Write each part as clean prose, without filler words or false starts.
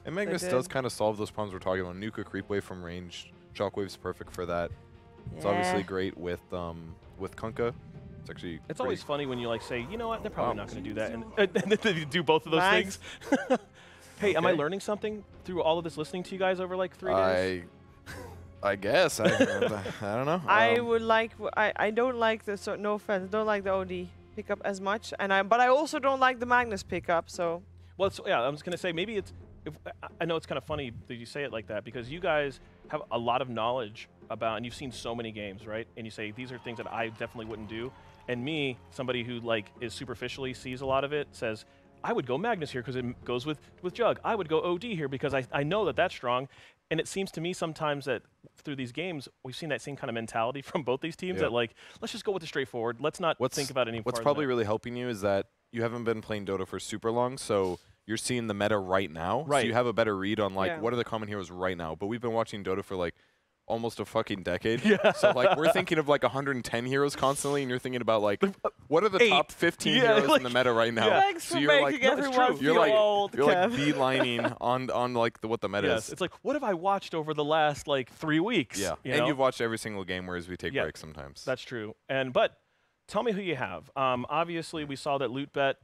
And Magnus does kind of solve those problems we're talking about. Nuka creep wave from range. Shockwave's perfect for that. Yeah. It's obviously great with Kunkka. It's actually always funny when you like say, you know what, they're probably not going to do that, and then you do both of those things. Hey, am I learning something through all of this listening to you guys over like 3 days? I guess. I don't know. I would like. I don't like the. So no offense. Don't like the OD pickup as much, but I also don't like the Magnus pickup. So. Well, yeah, I was gonna say maybe it's. I know it's kind of funny that you say it like that because you guys have a lot of knowledge about, and you've seen so many games, right? And you say these are things that I definitely wouldn't do. And me, somebody who like is superficially sees a lot of it, says, I would go Magnus here because it goes with Jug. I would go OD here because I know that that's strong. And it seems to me sometimes that through these games, we've seen that same kind of mentality from both these teams that like, let's just go with the straightforward. Let's not think about any What's probably really helping you is that you haven't been playing Dota for super long, so you're seeing the meta right now. Right. So you have a better read on like what are the common heroes right now. But we've been watching Dota for like almost a fucking decade. Yeah. So like we're thinking of like 110 heroes constantly, and you're thinking about like what are the top 15 heroes in the meta right now? Yeah. Thanks so for you're making like, everyone you're feel like old, you're like beelining on like what the meta is. It's like what have I watched over the last like 3 weeks? Yeah. You and know? you've watched every single game, whereas we take breaks sometimes. That's true. But tell me who you have. Obviously, we saw that LootBet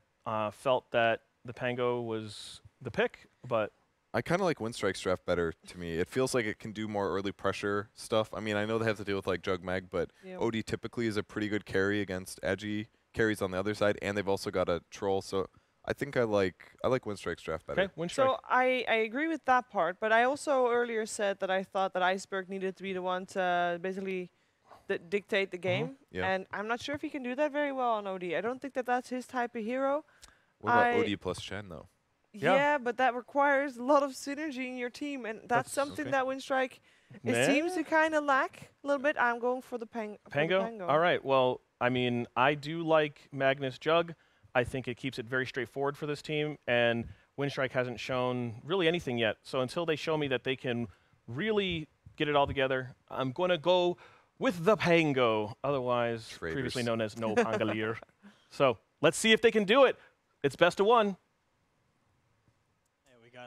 felt that the Pango was the pick, but I kind of like Winstrike's draft better to me. It feels like it can do more early pressure stuff. I mean, I know they have to deal with like Jug Mag, but OD typically is a pretty good carry against ALWAYWANNAFLY carries on the other side, and they've also got a troll. So I think I like Winstrike's draft better. Okay, Winstrike. So I agree with that part, but I also earlier said that I thought that Iceberg needed to be the one to basically dictate the game, and I'm not sure if he can do that very well on OD. I don't think that that's his type of hero. What about OD plus Chen though? Yeah, but that requires a lot of synergy in your team, and that's something that Winstrike seems to kind of lack a little bit. I'm going for the Pango. All right. Well, I mean, I do like Magnus Jug. I think it keeps it very straightforward for this team, and Winstrike hasn't shown really anything yet. So until they show me that they can really get it all together, I'm going to go with the Pango, otherwise previously known as No Pangolier. So let's see if they can do it. It's best of one.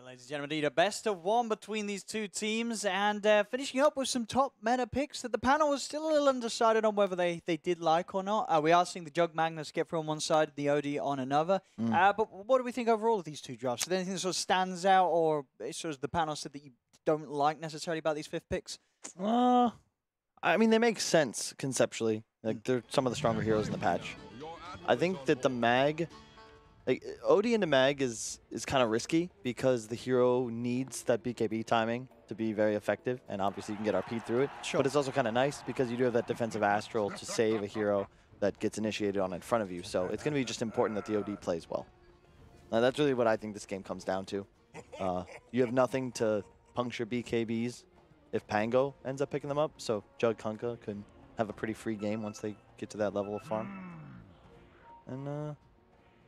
Ladies and gentlemen, a best of one between these two teams, and finishing up with some top meta picks that the panel was still a little undecided on whether they did like or not. We are seeing the Jug Magnus get through on one side, the OD on another. But what do we think overall of these two drafts? Is there anything that sort of stands out, or sort of the panel said that you don't like necessarily about these fifth picks? I mean, they make sense conceptually. Like they're some of the stronger heroes in the patch. I think that the Mag. Like, OD into Mag is kind of risky because the hero needs that BKB timing to be very effective, and obviously you can get RP through it. Sure. But it's also kind of nice because you do have that defensive Astral to save a hero that gets initiated on in front of you. So it's going to be just important that the OD plays well. Now, that's really what I think this game comes down to. You have nothing to puncture BKBs if Pango ends up picking them up, so Jug Kunkka can have a pretty free game once they get to that level of farm. And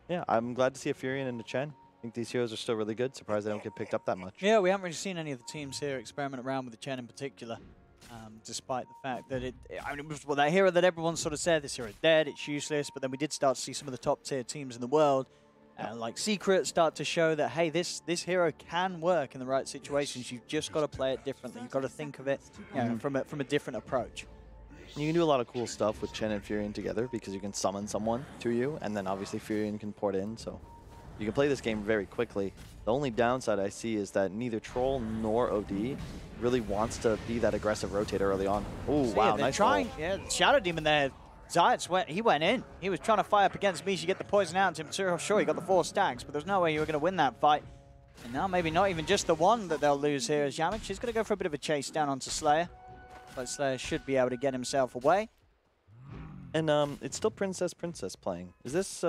yeah, I'm glad to see a Furion and a Chen. I think these heroes are still really good. Surprised they don't get picked up that much. Yeah, we haven't really seen any of the teams here experiment around with the Chen in particular, despite the fact that it was that hero that everyone sort of said, this hero is dead, it's useless, but then we did start to see some of the top tier teams in the world, like Secret, start to show that, hey, this hero can work in the right situations. You've just got to play it differently. You've got to think of it from a different approach. You can do a lot of cool stuff with Chen and Furion together because you can summon someone to you, and then obviously Furion can port in, so you can play this game very quickly. The only downside I see is that neither Troll nor OD really wants to be that aggressive rotator early on. Oh, wow, nice trying. Yeah, Shadow Demon there. Zayat he went in. He was trying to fire up against Mishi, get the poison out. I'm sure he got the 4 stacks, but there's no way you were going to win that fight. And now maybe not even just the one that they'll lose here as Yamich is going to go for a bit of a chase down onto Slayer. But Slayer should be able to get himself away. And it's still Princess playing. Is this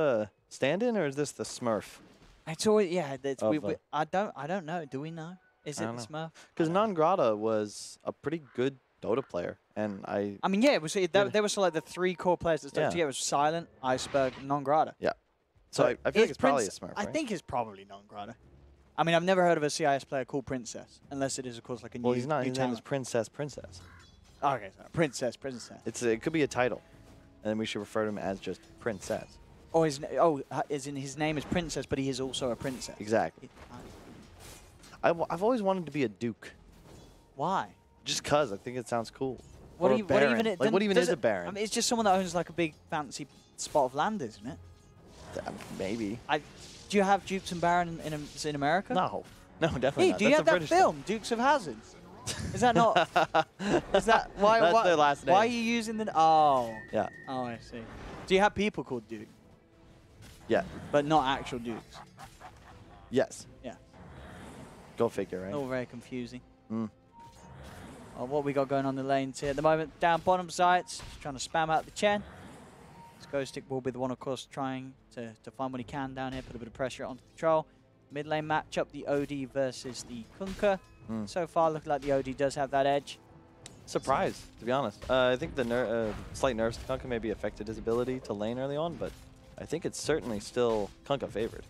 stand-in or is this the Smurf? It's always, yeah. I don't know. Do we know? Is it the Smurf? Because Non-Grata was a pretty good Dota player, and I mean, yeah, it was. There was like the 3 core players that stuck together. It was Silent, Iceberg, Non-Grata. Yeah. So I feel like it's probably a Smurf. I think it's probably Non-Grata. I mean, I've never heard of a CIS player called Princess, unless it is, of course, like a new. Well, he's not. His name is Princess. Okay, sorry. Princess. It could be a title, and then we should refer to him as just Princess. Or his name is Princess, but he is also a princess. Exactly. I've always wanted to be a Duke. Why? Just cause I think it sounds cool. What Or a Baron. What even is a I Baron? mean, it's just someone that owns like a big fancy spot of land, isn't it? Maybe. Do you have Dukes and Baron in America? No, definitely not. Do you have that film, Dukes of Hazzard? Is that not? Is that why? That's their last name. Why are you using the? Oh. Yeah. Oh, I see. Do you have people called Duke? Yeah. But not actual Dukes. Yes. Yeah. Go figure, right? All very confusing. Mm. Well, what we got going on the lanes here at the moment? Down bottom sides, just trying to spam out the Chen. Ghostic will be the one, of course, trying to find what he can down here, put a bit of pressure onto the Troll. Mid lane matchup, the OD versus the Kunkka. So far, looking like the OD does have that edge. Surprised, to be honest. I think the slight nerfs to Kunkka maybe affected his ability to lane early on, but I think it's certainly still Kunkka favored.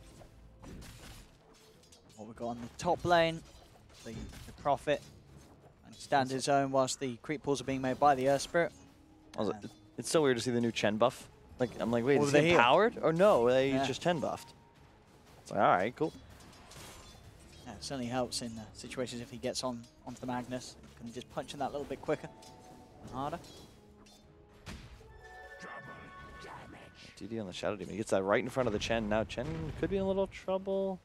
What we got on the top lane, the Prophet, and stand his own whilst the creep pulls are being made by the Earth Spirit. It's so weird to see the new Chen buff. Like I'm like, wait, is they he empowered? Or no, they Yeah. just Chen buffed. It's like, all right, cool. Yeah, it certainly helps in situations if he gets onto the Magnus. He can just punch in that little bit quicker and harder. DD on the Shadow Demon. He gets that right in front of the Chen. Now Chen could be in a little trouble.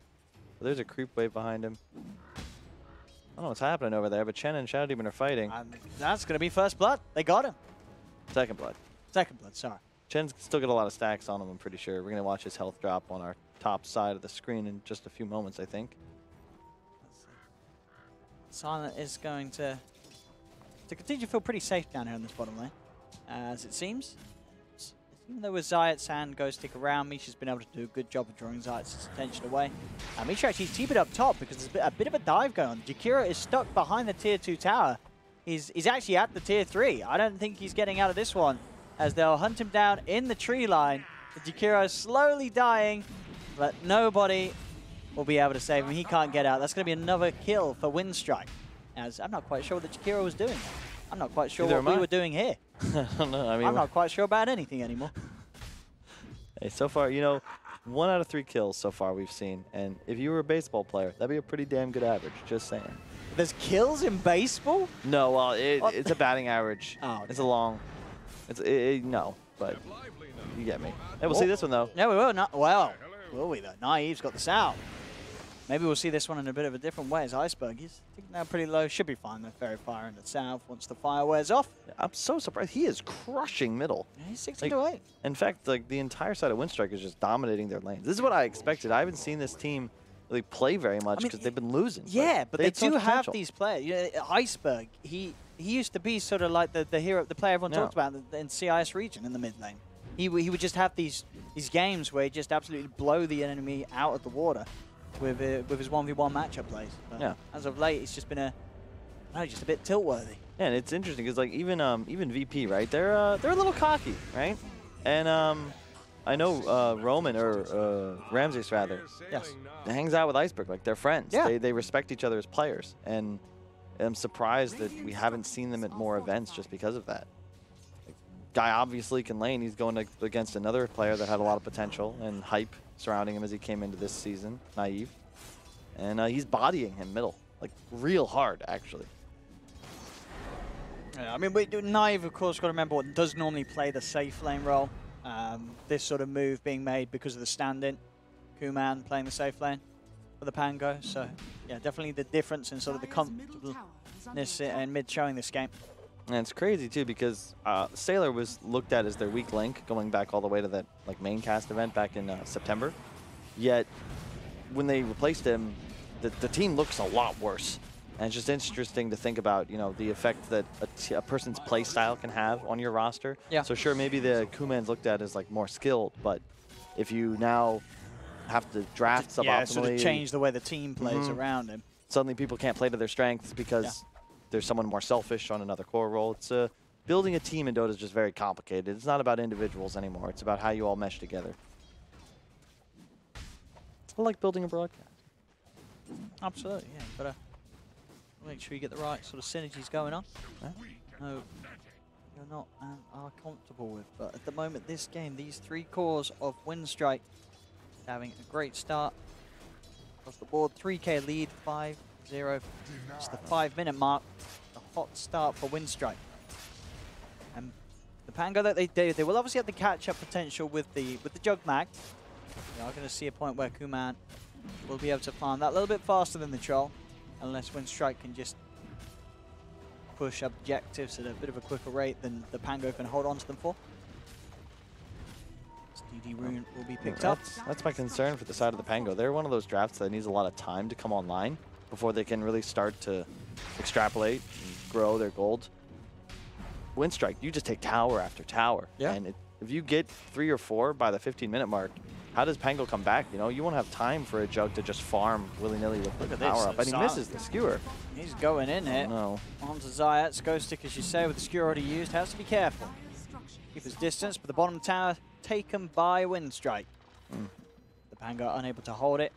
But there's a creep wave behind him. I don't know what's happening over there, but Chen and Shadow Demon are fighting. That's going to be first blood. They got him. Second blood. Second blood, sorry. Chen's still got a lot of stacks on him, I'm pretty sure. We're going to watch his health drop on our top side of the screen in just a few moments, I think. Silent is going to continue to feel pretty safe down here in this bottom lane, as it seems. Even though with Zayat's hand goes stick around, Misha's been able to do a good job of drawing Zayat's attention away. Misha actually TP'd up top because there's a bit of a dive going on. Jakiro is stuck behind the tier 2 tower. He's actually at the tier 3. I don't think he's getting out of this one, as they'll hunt him down in the tree line. Jakiro is slowly dying, but nobody will be able to save him. He can't get out. That's going to be another kill for Winstrike, as I'm not quite sure what the Jakiro was doing. I'm not quite sure what we were doing here. I don't know. I mean, I'm not quite sure about anything anymore. Hey, so far, you know, 1 out of 3 kills so far we've seen. And if you were a baseball player, that'd be a pretty damn good average, just saying. There's kills in baseball? No, well, it's a batting average. Oh, okay. It's a long... no, but you get me. Hey, we'll see this one, though. Yeah, we will. Well, will we, though? Naive's got this out. Maybe we'll see this one in a bit of a different way as Iceberg. He's taking down pretty low. Should be fine, though. Fairy Fire in the south once the fire wears off. I'm so surprised. He is crushing middle. Yeah, he's 16 to 8. In fact, like the entire side of Winstrike is just dominating their lanes. This is what I expected. I haven't seen this team really play very much because they've been losing. Yeah, but they do have potential. these players. You know, Iceberg, he used to be sort of like the hero, the player everyone talked about in CIS region in the mid lane. He would just have these games where he just absolutely blow the enemy out of the water with his 1v1 matchup plays. But as of late, it's just been just a bit tilt-worthy. Yeah, and it's interesting because like even VP, right? They're a little cocky, right? And I know Roman or Ramses rather, hangs out with Iceberg like they're friends. Yeah. They respect each other as players, and I'm surprised that we haven't seen them at more events just because of that. Like, guy obviously can lane. He's going against another player that had a lot of potential and hype surrounding him as he came into this season, Naive, and he's bodying him middle like real hard actually. Yeah, I mean, Naive, of course, got to remember what does normally play the safe lane role. This sort of move being made because of the stand-in. Kuman playing the safe lane for the Pango. So, yeah, definitely the difference in sort of the comfortableness in mid showing this game. And it's crazy, too, because Sailor was looked at as their weak link going back all the way to that like main cast event back in September. Yet, when they replaced him, the team looks a lot worse. And it's just interesting to think about, you know, the effect that a person's play style can have on your roster. Yeah. So sure, maybe the Kuman's looked at as like more skilled, but if you now have to draft suboptimally, yeah, sort of change the way the team plays around him. Suddenly, people can't play to their strengths because there's someone more selfish on another core role. It's building a team in Dota is just very complicated. It's not about individuals anymore. It's about how you all mesh together. It's like building a broadcast. Absolutely, yeah. But make sure you get the right sort of synergies going on. No, you're not and are comfortable with. But at the moment, this game, these 3 cores of Winstrike having a great start across the board. 3K lead, 5 0. It's the 5-minute mark. A hot start for Winstrike. And the Pango that they will obviously have the catch-up potential with the Jug Mag. We are going to see a point where Kuman will be able to farm that a little bit faster than the Troll, unless Winstrike can just push objectives at a bit of a quicker rate than the Pango can hold on to them for. DD Rune will be picked up. That's my concern for the side of the Pango. They're one of those drafts that needs a lot of time to come online before they can really start to extrapolate and grow their gold. Winstrike, you just take tower after tower. Yeah. And if you get 3 or 4 by the 15-minute mark, how does Pango come back? You know, you won't have time for a Jug to just farm willy-nilly with the power up. And he misses the skewer. He's going in it. No. On to Zayats. Ghostic, as you say, with the skewer already used, has to be careful. Keep his distance, but the bottom tower taken by Winstrike. The Pango unable to hold it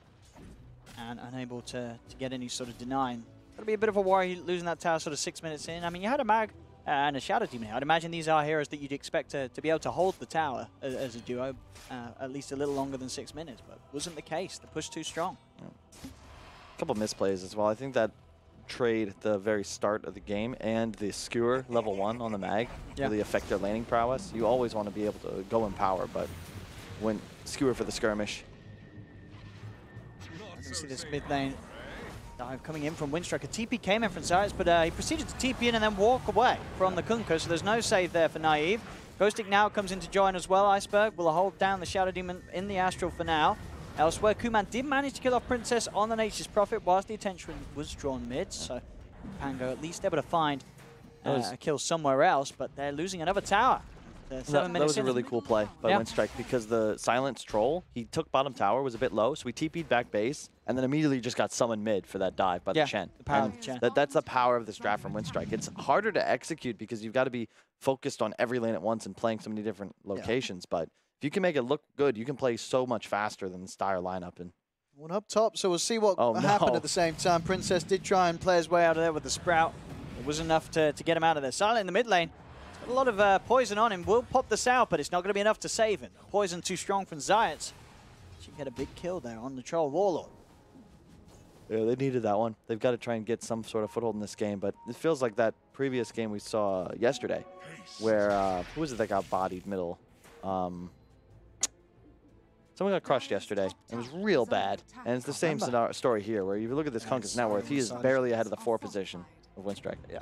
and unable to get any sort of denying. That'll be a bit of a worry losing that tower sort of 6 minutes in. I mean, you had a Mag and a Shadow Demon here. I'd imagine these are heroes that you'd expect to be able to hold the tower as a duo at least a little longer than 6 minutes, but wasn't the case. The push too strong. A couple misplays as well. I think that trade at the very start of the game and the skewer level 1 on the Mag really affect their laning prowess. You always want to be able to go in power, but when skewer for the skirmish. I can see this mid lane dive coming in from Winstrike. A TP came in from Zayats, but he proceeded to TP in and then walk away from the Kunkka, so there's no save there for Naive. Ghostic now comes in to join as well. Iceberg will hold down the Shadow Demon in the Astral for now. Elsewhere, Kuman did manage to kill off Princess on the Nature's Prophet whilst the attention was drawn mid, so Pango at least able to find a kill somewhere else, but they're losing another tower. That was a really cool play by Winstrike because the silenced Troll, he took bottom tower, was a bit low, so he TP'd back base, and then immediately just got summoned mid for that dive by the Chen. The power of the Chen. That's the power of this draft from Winstrike. It's harder to execute because you've got to be focused on every lane at once and playing so many different locations, but if you can make it look good, you can play so much faster than the Styre lineup. And one up top, so we'll see what happened at the same time. Princess did try and play his way out of there with the Sprout. It was enough to get him out of there. Silent in the mid lane. He's got a lot of poison on him. Will pop this out, but it's not going to be enough to save him. Poison too strong from Zayats. She can get a big kill there on the Troll Warlord. Yeah, they needed that one. They've got to try and get some sort of foothold in this game, but it feels like that previous game we saw yesterday, where, who was it that got bodied middle? Someone got crushed yesterday. It was real bad. And it's the same story here, where if you look at this Kunkka's net worth, he is barely ahead of the 4 position of Winstrike. Yeah.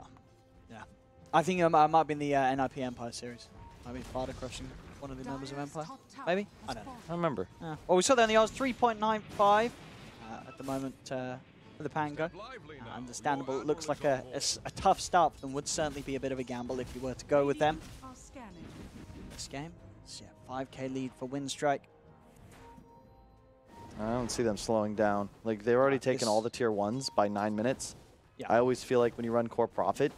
I think it might have been the NIP Empire series. Might be Farder crushing one of the members of Empire. Maybe? I don't know. I remember. Well, we saw that in the odds, 3.95 at the moment for the Pango. Understandable. It looks like a tough start for them. Would certainly be a bit of a gamble if you were to go with them. This game, so 5k lead for Winstrike. I don't see them slowing down. Like, they've already taken all the tier 1s by 9 minutes. I always feel like when you run core profit,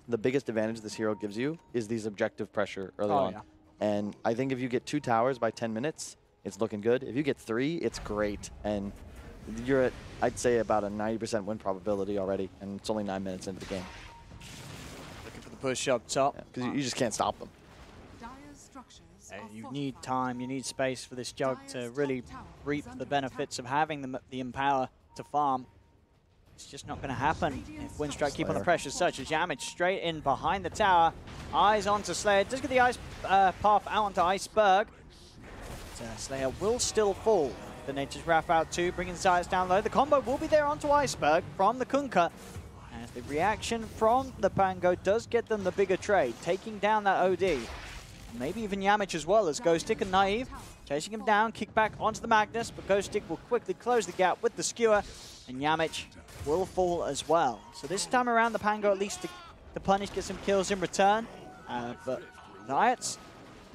the biggest advantage this hero gives you is these objective pressure early on. And I think if you get 2 towers by 10 minutes, it's looking good. If you get 3, it's great. And you're at, I'd say, about a 90% win probability already, and it's only 9 minutes into the game. Looking for the push up top. Because you just can't stop them. You need time, you need space for this Jug to really reap the benefits of having the Empower to farm. It's just not going to happen if Winstrike keep on the pressure such as Yamage straight in behind the tower. Eyes onto Slayer. Does get the ice path out onto Iceberg. But, Slayer will still fall. The Nature's Wrath out too, bringing Zayats down low. The combo will be there onto Iceberg from the Kunkka. As the reaction from the Pango does get them the bigger trade, taking down that OD. Maybe even Yamage as well, as Ghostic and Naive chasing him down, kick back onto the Magnus, but Ghostic will quickly close the gap with the skewer, and Yamage will fall as well. So this time around, the Pango at least to punish, get some kills in return, but Zayats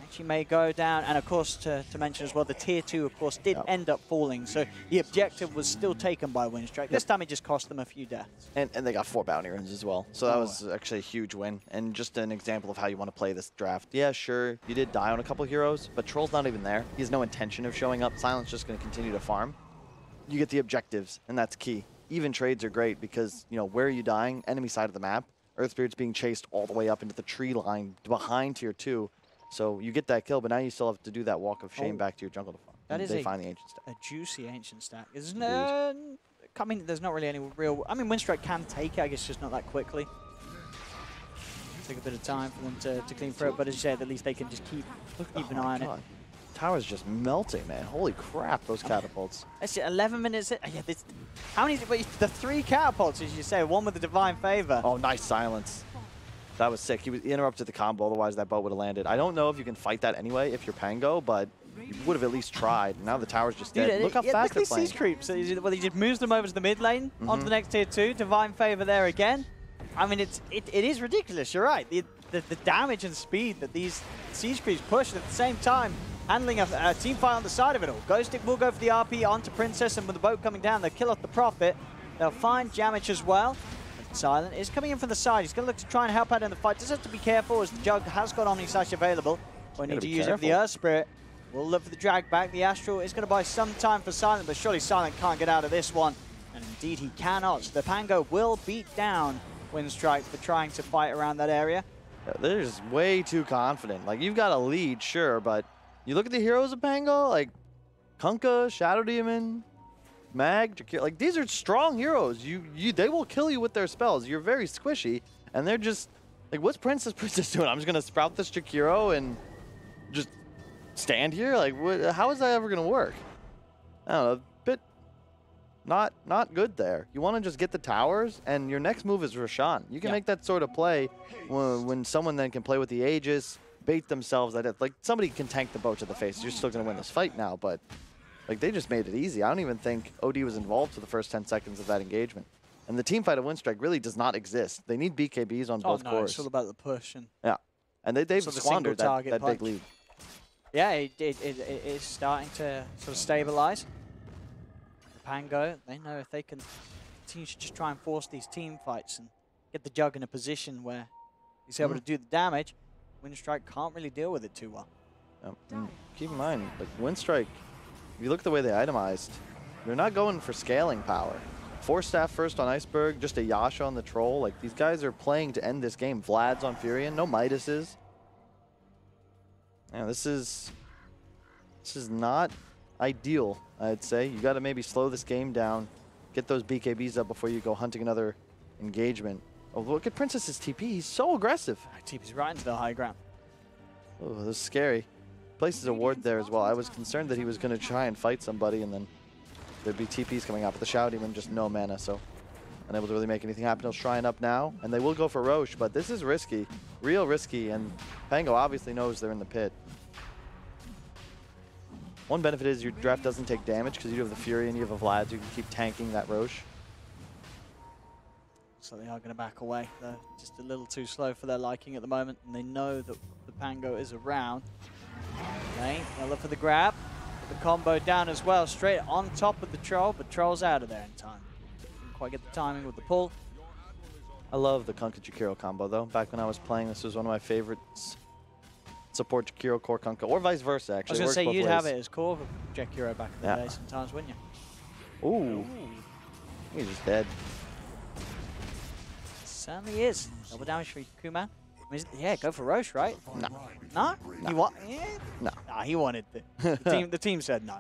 actually may go down, and of course to mention as well, the tier 2 of course did end up falling, so the objective was still taken by Winstrike. This time it just cost them a few deaths. And they got 4 bounty runs as well, so that was actually a huge win, and just an example of how you want to play this draft. Yeah, sure, you did die on a couple heroes, but Troll's not even there. He has no intention of showing up. Silent's just going to continue to farm. You get the objectives, and that's key. Even trades are great because, you know, where are you dying? Enemy side of the map. Earth Spirit's being chased all the way up into the tree line behind tier 2. So you get that kill, but now you still have to do that walk of shame back to your jungle to farm. That is they find the ancient stack. A juicy ancient stack. Isn't it? I mean, there's not really any real... I mean, Winstrike can take it, I guess just not that quickly. Take a bit of time for them to clean through it, but as you said, at least they can just keep an eye on it. Tower's just melting, man. Holy crap, those catapults. That's 11 minutes. Yeah, how many? The 3 catapults, as you say, one with the Divine Favor. Oh, nice silence. That was sick. He interrupted the combo, otherwise that boat would have landed. I don't know if you can fight that anyway if you're Pango, but you would have at least tried. Now the tower's just dead. Look how fast they're playing. Siege creeps. Well, he just moves them over to the mid lane, onto the next tier 2. Divine Favor there again. I mean, it is ridiculous. You're right. The damage and speed that these siege creeps push at the same time. Handling a team fight on the side of it all. Ghostic will go for the RP onto Princess, and with the boat coming down, they'll kill off the Prophet. They'll find Jamich as well. Silent is coming in from the side. He's going to look to try and help out in the fight. Does have to be careful as the Jug has got Omni Slash available. We need to use it for the Earth Spirit. We'll look for the drag back. The Astral is going to buy some time for Silent, but surely Silent can't get out of this one. And indeed he cannot. So the Pango will beat down Winstrike for trying to fight around that area. They're just way too confident. Like, you've got a lead, sure, but you look at the heroes of Pango, like Kunkka, Shadow Demon, Mag, Jakiro, like these are strong heroes. They will kill you with their spells. You're very squishy, and they're just like, what's Princess doing? I'm just gonna sprout this Jakiro and just stand here? Like, how is that ever gonna work? I don't know, a bit not good there. You want to just get the towers, and your next move is Roshan. You can make that sort of play when someone then can play with the Aegis, bait themselves at it. Like, somebody can tank the boat to the face. You're still going to win this fight now, but like, they just made it easy. I don't even think OD was involved for the first 10 seconds of that engagement. And the team fight of Winstrike really does not exist. They need BKBs on both cores. It's all about the push. Yeah, and they've squandered that big lead. Yeah, it is starting to sort of stabilize. Pango, they know if they can continue to just try and force these team fights and get the Jug in a position where he's able to do the damage, Winstrike can't really deal with it too well. Keep in mind, like Winstrike, if you look at the way they itemized, they're not going for scaling power. 4 staff first on Iceberg, just a Yasha on the Troll. Like, these guys are playing to end this game. Vlad's on Furion, no Midases. Yeah, this is not ideal, I'd say. You got to maybe slow this game down, get those BKBs up before you go hunting another engagement. Oh, look at Princess's TP. He's so aggressive. TP's right into the high ground. Oh, this is scary. Places a ward there as well. I was concerned that he was going to try and fight somebody, and then there'd be TPs coming out. But the Shadow Demon, just no mana, so unable to really make anything happen. He'll Shrine up now, and they will go for Roche, but this is risky. Real risky, and Pango obviously knows they're in the pit. One benefit is your draft doesn't take damage because you have the Fury and you have a Vlad, so you can keep tanking that Roche. So they are going to back away. They're just a little too slow for their liking at the moment, and they know that the Pango is around. Okay, they'll look for the grab. The combo down as well, straight on top of the Troll, but Troll's out of there in time. Didn't quite get the timing with the pull. I love the Kunkka Jakiro combo, though. Back when I was playing, this was one of my favorites. Support Jakiro, core Kunkka, or vice versa, actually. I was going to say, you'd have it as core Jakiro back in the day sometimes, wouldn't you? Ooh. He's just dead. Certainly is. Double damage for Kuman. Yeah, go for Roche, right? No. No? No. No. Nah, he wanted it. The team said no.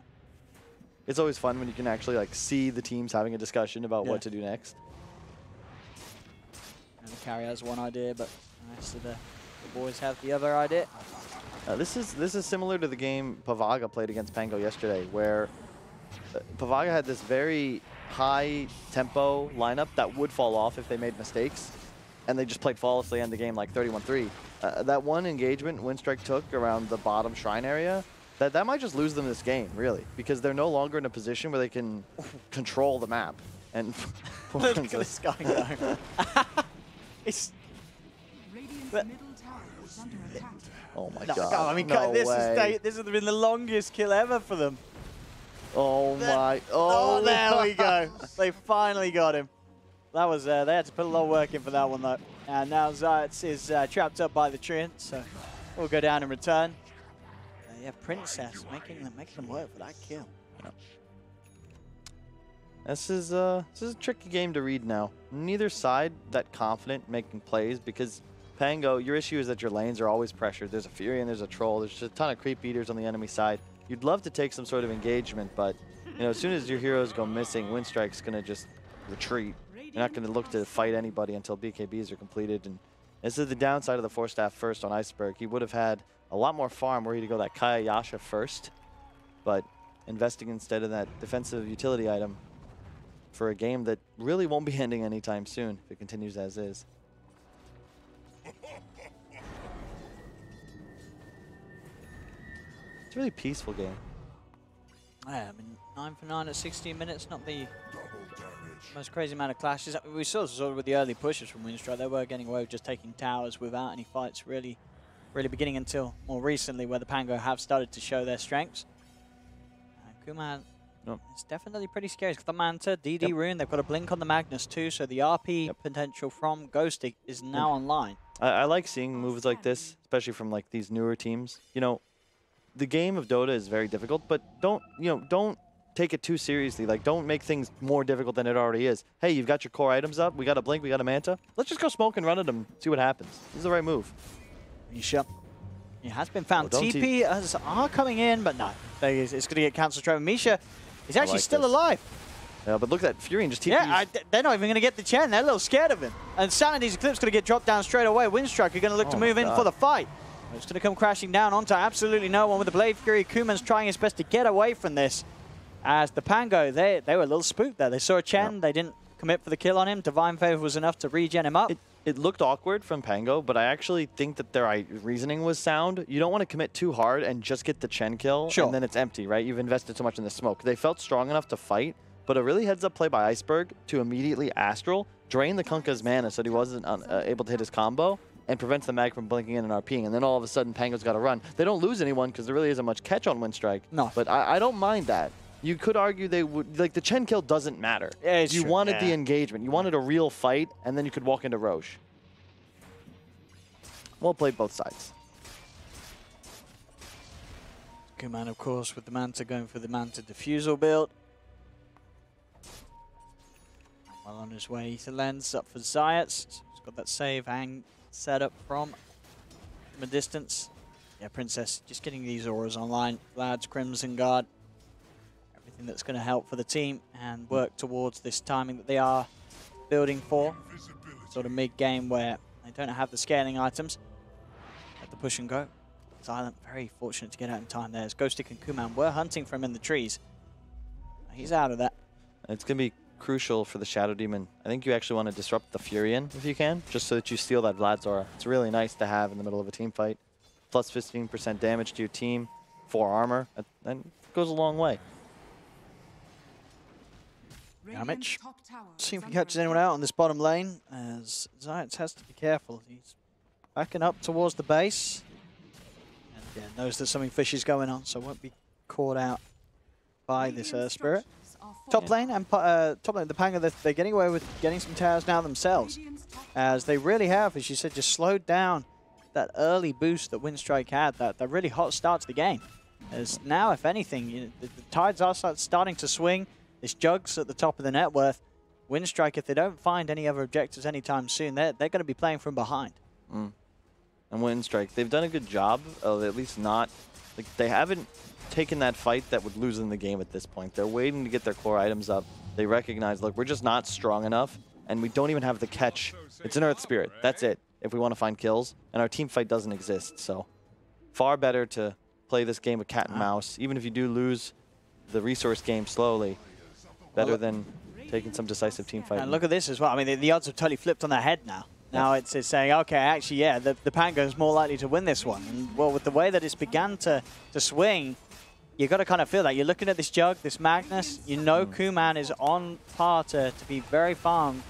It's always fun when you can actually like see the teams having a discussion about what to do next. And the carry has one idea, but the rest of the boys have the other idea. This is similar to the game Pavaga played against Pango yesterday, where Pavaga had this very high tempo lineup that would fall off if they made mistakes, and they just played flawlessly end the game like 31-3. That one engagement Winstrike took around the bottom shrine area, that might just lose them this game, really, because they're no longer in a position where they can control the map. And look at this guy go. It's oh my god! I mean, this has been the longest kill ever for them. Oh my! Oh, there we go. They finally got him. That was they had to put a lot of work in for that one though. And now Zayats is trapped up by the Treant, so we'll go down and return. Yeah, Princess making them work for that kill. This is a tricky game to read now. Neither side that confident making plays, because Pango, your issue is that your lanes are always pressured. There's a Fury and there's a Troll. There's just a ton of creep beaters on the enemy side. You'd love to take some sort of engagement, but You know, as soon as your heroes go missing, Winstrike's going to just retreat. You're not going to look to fight anybody until BKBs are completed. And this is the downside of the 4-staff first on Iceberg. He would have had a lot more farm were he to go that Kaya Yasha first, but investing instead of that defensive utility item for a game that really won't be ending anytime soon if it continues as is. It's a really peaceful game. Yeah, I mean, 9 for 9 at 16 minutes, not the most crazy amount of clashes. We saw sort of with the early pushes from Winstrike, they were getting away with just taking towers without any fights really beginning until more recently, where the Pango have started to show their strengths. Kuman, it's definitely pretty scary. It's got the Manta, DD Rune, they've got a Blink on the Magnus too, so the RP potential from Ghosty is now online. I like seeing moves like this, especially from like these newer teams. You know, the game of Dota is very difficult, but don't take it too seriously. Like, don't make things more difficult than it already is. Hey, you've got your core items up. We got a Blink, we got a Manta. Let's just go smoke and run at them, see what happens. This is the right move. Misha. He has been found. TP are coming in, but no. It's going to get cancelled. Trevor Misha is actually still alive. Yeah, but look at that. Fury and just TP. Yeah, they're not even going to get the Chen. They're a little scared of him. And Sanity's Eclipse going to get dropped down straight away. Winstrike are going to look to move in for the fight. It's going to come crashing down onto absolutely no one with the Blade Fury. Kuman's trying his best to get away from this. As the Pango, they were a little spooked there. They saw a Chen. They didn't commit for the kill on him. Divine Favor was enough to regen him up. It looked awkward from Pango, but I actually think that their reasoning was sound. You don't want to commit too hard and just get the Chen kill, and then it's empty, right? You've invested so much in the smoke. They felt strong enough to fight, but a really heads-up play by Iceberg to immediately Astral, drain the Kunkka's mana so that he wasn't able to hit his combo, and prevents the mag from blinking in and RPing, and then all of a sudden Pango's got to run. They don't lose anyone because there really isn't much catch on Winstrike. No. But I don't mind that. You could argue they would, like, the Chen kill doesn't matter. Yeah, you wanted the engagement. You wanted a real fight, and then you could walk into Roche. Well played both sides. Kuman, of course, with the Manta going for the Manta Diffusal build. Well on his way to Lens, up for Zayats. He's got that save hang set up from a distance. Yeah, Princess just getting these auras online. Vlad's Crimson Guard. Everything that's going to help for the team and work towards this timing that they are building for. Sort of mid-game where they don't have the scaling items. At the push and go. Silent, very fortunate to get out in time there. As Ghostic and Kuman were hunting for him in the trees. He's out of that. It's going to be crucial for the Shadow Demon. I think you actually want to disrupt the Furion if you can, just so that you steal that Vlad's aura. It's really nice to have in the middle of a team fight. Plus 15% damage to your team, 4 armor. That goes a long way. Damage. See if he catches anyone out on this bottom lane, as Zayats has to be careful. He's backing up towards the base. And yeah, knows that something fishy is going on, so won't be caught out by this Spirit. Top lane, and the Pango, they're getting away with getting some towers now themselves. As they really have, as you said, just slowed down that early boost that Winstrike had, that really hot start to the game. As now, if anything, the tides are starting to swing. This Jugs at the top of the net worth. Winstrike, if they don't find any other objectives anytime soon, they're going to be playing from behind. And Winstrike, they've done a good job of at least not, like, they haven't taken that fight that would lose in the game at this point. They're waiting to get their core items up. They recognize, look, we're just not strong enough, and we don't even have the catch. It's an Earth Spirit. That's it, if we want to find kills. And our team fight doesn't exist, so far better to play this game of cat and mouse, even if you do lose the resource game slowly. Better than taking some decisive team fight. And look at this as well. I mean, the odds have totally flipped on their head now. Now it's saying, okay, actually, yeah, the Pango is more likely to win this one. And, well, with the way that it's begun to swing, you got to kind of feel that. You're looking at this Jug, this Magnus. You know Kuman is on par to be very farmed.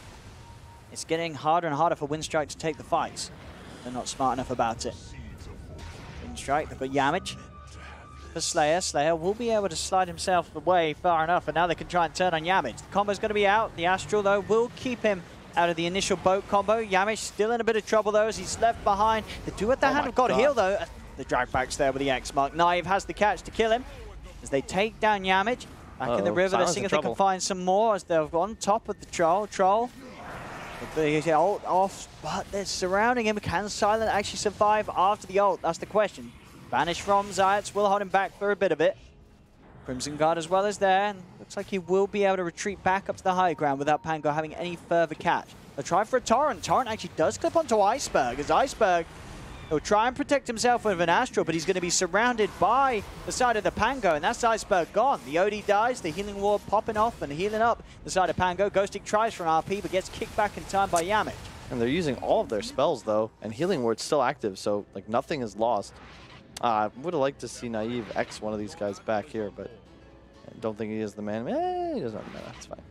It's getting harder and harder for Winstrike to take the fights. They're not smart enough about it. Winstrike, they've got Yamage. For Slayer. Slayer will be able to slide himself away far enough, and now they can try and turn on Yamage. The combo's going to be out. The Astral, though, will keep him out of the initial boat combo. Yamage still in a bit of trouble, though, as he's left behind. The two at the hand have got heal, though. The drag back's there with the X mark. NaVi has the catch to kill him as they take down Yamage. Back in the river, let's see if they can find some more as they're on top of the Troll. The ult off, but they're surrounding him. Can Silent actually survive after the ult? That's the question. Banish from Zayats will hold him back for a bit of it. Crimson Guard as well as there. And the Looks like he will be able to retreat back up to the high ground without Pango having any further catch. They'll try for a Torrent. Torrent actually does clip onto Iceberg, as Iceberg will try and protect himself with an Astral, but he's going to be surrounded by the side of the Pango, and that's Iceberg gone. The OD dies, the healing ward popping off and healing up the side of Pango. Ghostic tries for an RP, but gets kicked back in time by Yamich. And they're using all of their spells, though, and healing ward's still active, so like nothing is lost. I would have liked to see Naive X one of these guys back here, but I don't think he is the man. He doesn't have mana, that's fine.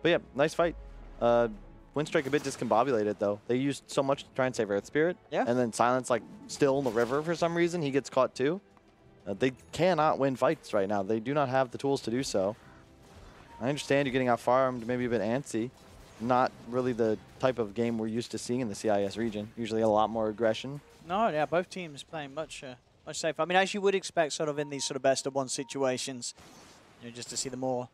But yeah, nice fight. Winstrike a bit discombobulated, though. They used so much to try and save Earth Spirit. Yeah. And then Silence, like, still in the river for some reason. He gets caught, too. They cannot win fights right now. They do not have the tools to do so. I understand you're getting out-farmed, maybe a bit antsy. Not really the type of game we're used to seeing in the CIS region. Usually a lot more aggression. No, yeah, both teams playing much safer. I mean, as you would expect sort of in these sort of best-of-1 situations, you know, just to see the more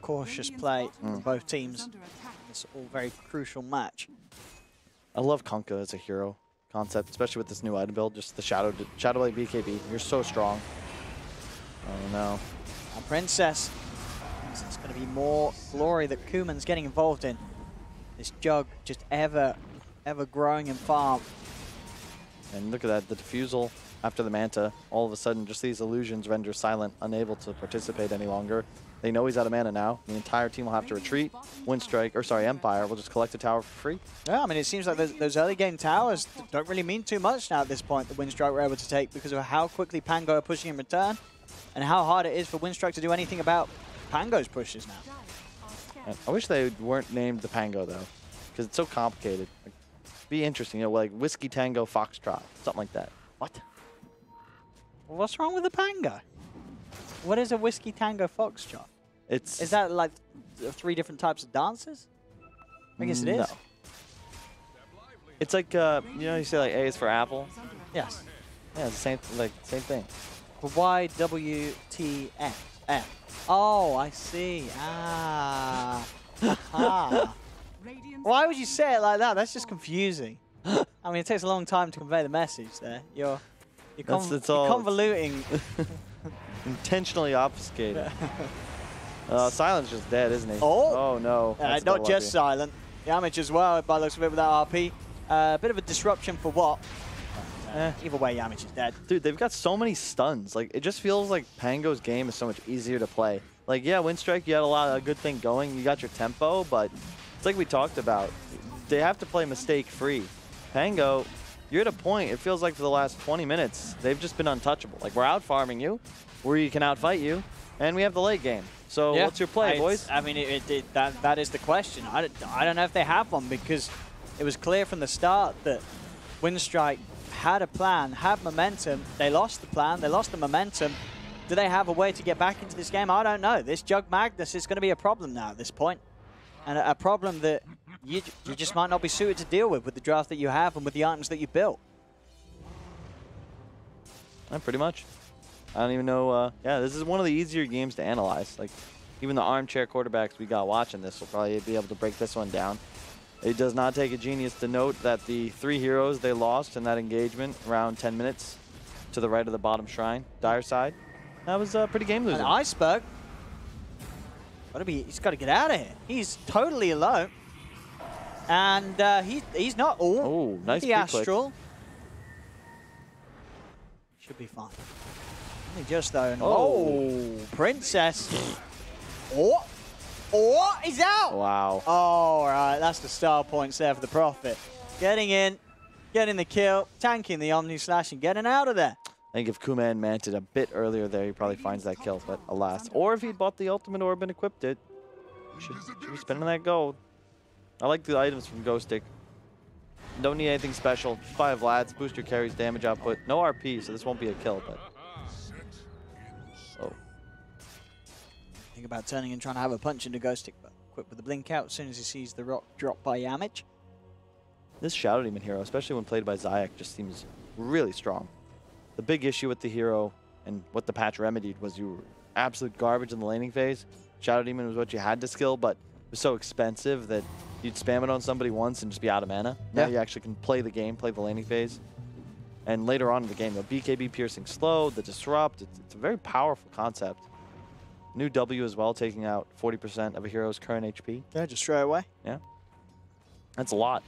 cautious play from both teams. It's all very crucial match. I love Kunkka as a hero concept, especially with this new item build. Just the Shadow like BKB. You're so strong. Oh no. A Princess. It's going to be more glory that Kuman's getting involved in. This Jug just ever growing in farm. And look at that, the Diffusal after the Manta. All of a sudden, just these illusions render Silent unable to participate any longer. They know he's out of mana now. The entire team will have to retreat. Empire will just collect a tower for free. Yeah, I mean, it seems like those early game towers don't really mean too much now at this point that Winstrike were able to take because of how quickly Pango are pushing in return and how hard it is for Winstrike to do anything about Pango's pushes now. I wish they weren't named the Pango, though, because it's so complicated. Like, be interesting, you know, like Whiskey Tango Foxtrot, something like that. What? What's wrong with the Pango? What is a Whiskey Tango Foxtrot? Is that like 3 different types of dances? I guess it is. No. It's like, you know, you say like A is for apple? Yes. Yeah, it's the same thing. But why WTF? Oh, I see. Ah. Why would you say it like that? That's just confusing. I mean, it takes a long time to convey the message there. You're convoluting. Intentionally obfuscated. Silent's just dead, isn't he? Oh no. Not just Silent. Yamich as well, by the looks of it, with that RP. Bit of a disruption for what? Either way, Yamich is dead. Dude, they've got so many stuns. Like, it just feels like Pango's game is so much easier to play. Like, yeah, Winstrike, you had a good thing going. You got your tempo, but it's like we talked about. They have to play mistake-free. Pango, you're at a point, it feels like for the last 20 minutes, they've just been untouchable. Like, we're out-farming you, we can out-fight you, and we have the late game. So yeah, what's your play, boys? I mean, that is the question. I don't know if they have one, because it was clear from the start that Winstrike had a plan, had momentum. They lost the plan, they lost the momentum. Do they have a way to get back into this game? I don't know. This Jug Magnus is going to be a problem now at this point. And a problem that you just might not be suited to deal with the draft that you have and with the items that you built. Pretty much. I don't even know. Yeah, this is one of the easier games to analyze. Like, even the armchair quarterbacks we got watching this will probably be able to break this one down. It does not take a genius to note that the 3 heroes they lost in that engagement around 10 minutes to the right of the bottom shrine, dire side, that was pretty game losing. And Iceberg, he's got to get out of here. He's totally alone. And he's not. Oh, nice the Astral. Should be fine. Only just though. Oh, Princess. He's out. Wow. Oh, all right. That's the star points there for the Prophet. Getting in, getting the kill, tanking the Omni Slash, and getting out of there. I think if Kuman manted a bit earlier there, he probably finds that kill, but alas. Or if he'd bought the Ultimate Orb and equipped it, should be spending that gold. I like the items from Ghostic. Don't need anything special. 5 Vlads, boost your carry's damage output. No RP, so this won't be a kill, but... Oh. Think about turning and trying to have a punch into Ghostic, but quick with the blink out as soon as he sees the rock drop by Yamich. This Shadow Demon hero, especially when played by Zayak, just seems really strong. The big issue with the hero and what the patch remedied was you were absolute garbage in the laning phase. Shadow Demon was what you had to skill, but it was so expensive that you'd spam it on somebody once and just be out of mana. Now you actually can play the game, play the laning phase. And later on in the game, the BKB piercing slow, the disrupt, it's a very powerful concept. New W as well, taking out 40% of a hero's current HP. Yeah, just straight away. Yeah. That's a lot.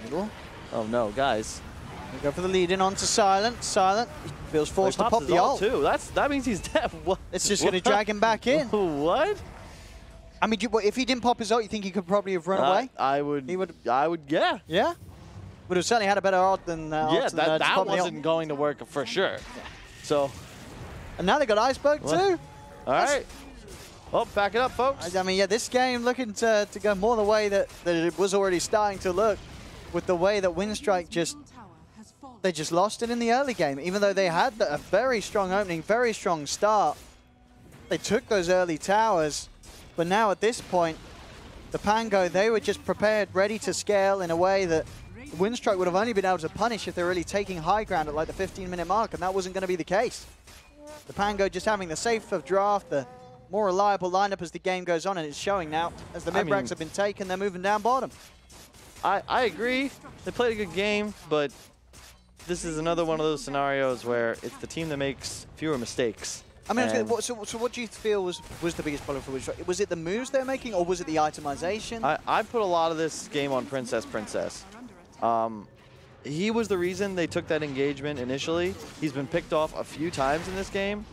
Middle. Oh no, guys. We go for the lead in onto Silent. Silent feels forced to pop the ult. Too. That means he's dead. What? It's just going to drag him back in. What? I mean, if he didn't pop his ult, you think he could probably have run away? I would. He would. I would. Yeah. Yeah. Would have certainly had a better ult than. Yeah, that wasn't going to work for sure. Yeah. So. And now they got Iceberg too. All right. Oh, back it up, folks. I mean, yeah, this game looking to go more the way that it was already starting to look, with the way that Winstrike they just lost it in the early game, even though they had a very strong opening, very strong start. They took those early towers, but now at this point, the Pango, they were just prepared, ready to scale in a way that Winstrike would have only been able to punish if they're really taking high ground at like the 15-minute mark, and that wasn't going to be the case. The Pango just having the safer draft, the more reliable lineup as the game goes on, and it's showing now. As the mid-ranks have been taken, they're moving down bottom. I agree. They played a good game, but this is another one of those scenarios where it's the team that makes fewer mistakes. I mean, so what do you feel was the biggest problem for Winstrike? Was it the moves they're making, or was it the itemization? I put a lot of this game on Princess. He was the reason they took that engagement initially. He's been picked off a few times in this game,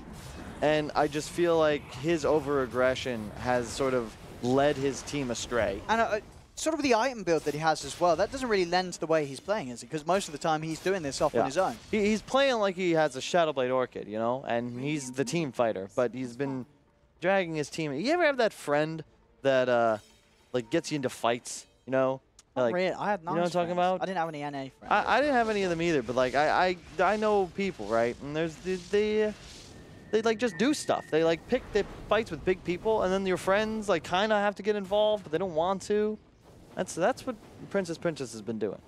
and I just feel like his over-aggression has sort of led his team astray. And sort of the item build that he has as well, that doesn't really lend to the way he's playing, is it? Because most of the time he's doing this off on his own. He's playing like he has a Shadowblade Orchid, you know, and he's the team fighter, but he's been dragging his team. You ever have that friend that like gets you into fights, you know? Like, really. I had nice, you know what I'm talking about? I didn't have any NA friends. I didn't have any of them either, but like I know people, right? And there's they like just do stuff. They like pick their fights with big people, and then your friends like kind of have to get involved, but they don't want to. That's what Princess has been doing.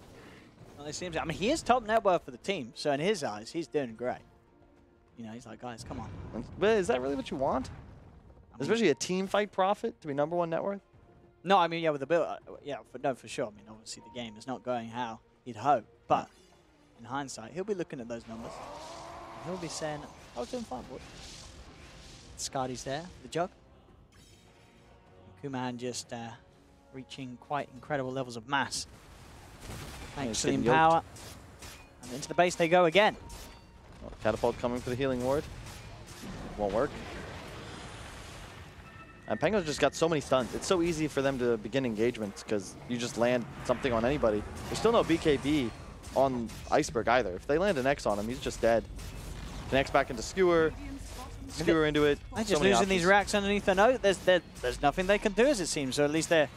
Well, it seems. I mean, he is top net worth for the team, so in his eyes, he's doing great. You know, he's like, guys, come on. But is that really what you want? Especially a team fight profit to be #1 net worth? No, I mean, yeah, with the build, yeah, for sure. I mean, obviously the game is not going how he'd hope, but in hindsight, he'll be looking at those numbers. He'll be saying, I was doing fine, boy. Skadi's there, the jug. Kuman just reaching quite incredible levels of mass. Thanks to the power. And into the base they go again. Oh, catapult coming for the healing ward. Won't work. And Pango's just got so many stuns. It's so easy for them to begin engagements because you just land something on anybody. There's still no BKB on Iceberg either. If they land an X on him, he's just dead. Connects back into Skewer. Skewer into it. They're just losing these racks underneath the note. There's nothing they can do, as it seems. So at least they're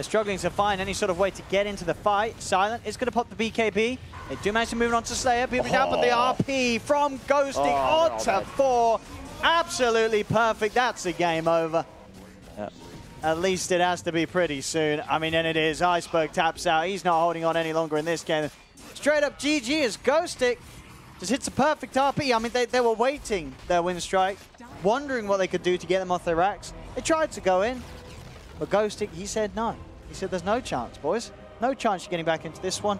struggling to find any sort of way to get into the fight. Silent is going to pop the BKB. They do manage to move on to Slayer. People down, but the RP from Ghosting onto 4. Absolutely perfect. That's a game over. Yep. At least it has to be pretty soon. I mean, and it is. Iceberg taps out. He's not holding on any longer in this game. Straight up GG as Ghostic just hits a perfect RP. I mean, they were waiting their Winstrike, wondering what they could do to get them off their racks. They tried to go in, but Ghostic, he said no. He said, there's no chance, boys. No chance you're getting back into this one.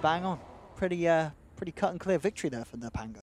Bang on. Pretty cut and clear victory there for the Pango.